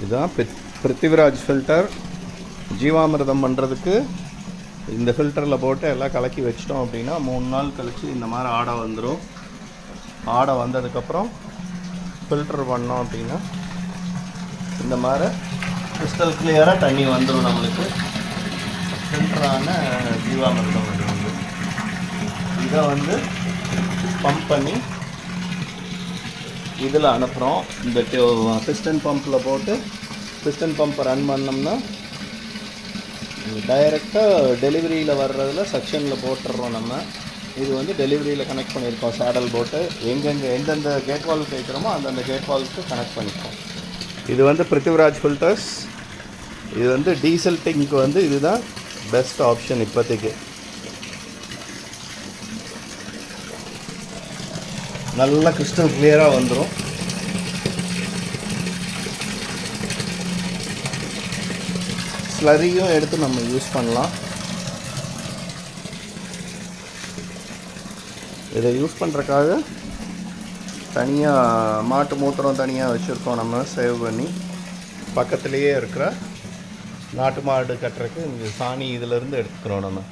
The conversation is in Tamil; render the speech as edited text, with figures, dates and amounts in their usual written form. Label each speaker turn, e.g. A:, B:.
A: இதுதான் பிருத்திவிராஜ் ஃபில்டர். ஜீவாமிர்தம் பண்ணுறதுக்கு இந்த ஃபில்டரில் போட்டு எல்லாம் கலக்கி வச்சிட்டோம் அப்படின்னா 3 நாள் கழித்து இந்த மாதிரி ஆடை வந்துடும். ஆடை வந்ததுக்கப்புறம் ஃபில்டர் பண்ணோம் அப்படின்னா இந்த மாதிரி கிறிஸ்டல் கிளியராக தண்ணி வந்துடும். நம்மளுக்கு ஃபில்டரான ஜீவாமிர்தம் வந்து இதை வந்து பம்ப் பண்ணி இதில் அனுப்புகிறோம். இந்த பிஸ்டன் பம்பில் போட்டு பிஸ்டன் பம்பை ரன் பண்ணோம்னா டைரெக்டாக டெலிவரியில் வர்றதில் செக்ஷனில் போட்டுடுறோம். நம்ம இது வந்து டெலிவரியில் கனெக்ட் பண்ணியிருக்கோம். சேடல் போட்டு எங்கெங்கே எந்தெந்த கேட் வால் கேட்குறோமோ அந்தந்த கேட் வால்க்கு கனெக்ட் பண்ணியிருக்கோம். இது வந்து பிருத்திவிராஜ் ஃபில்டர்ஸ். இது வந்து டீசல் டேங்க்கு வந்து இதுதான் பெஸ்ட் ஆப்ஷன் இப்போதைக்கு. நல்லா கிறிஸ்டல் கிளியராக வந்துடும். ஸ்லரியும் எடுத்து நம்ம யூஸ் பண்ணலாம். இதை யூஸ் பண்ணுறக்காக தனியாக மாட்டு மூத்திரம் தனியாக வச்சுருக்கோம். நம்ம சேவ் பண்ணி பக்கத்துலேயே இருக்கிற நாட்டு மாடு கட்டுறதுக்கு இந்த சாணி இதிலேருந்து எடுத்துக்கிறோம் நம்ம.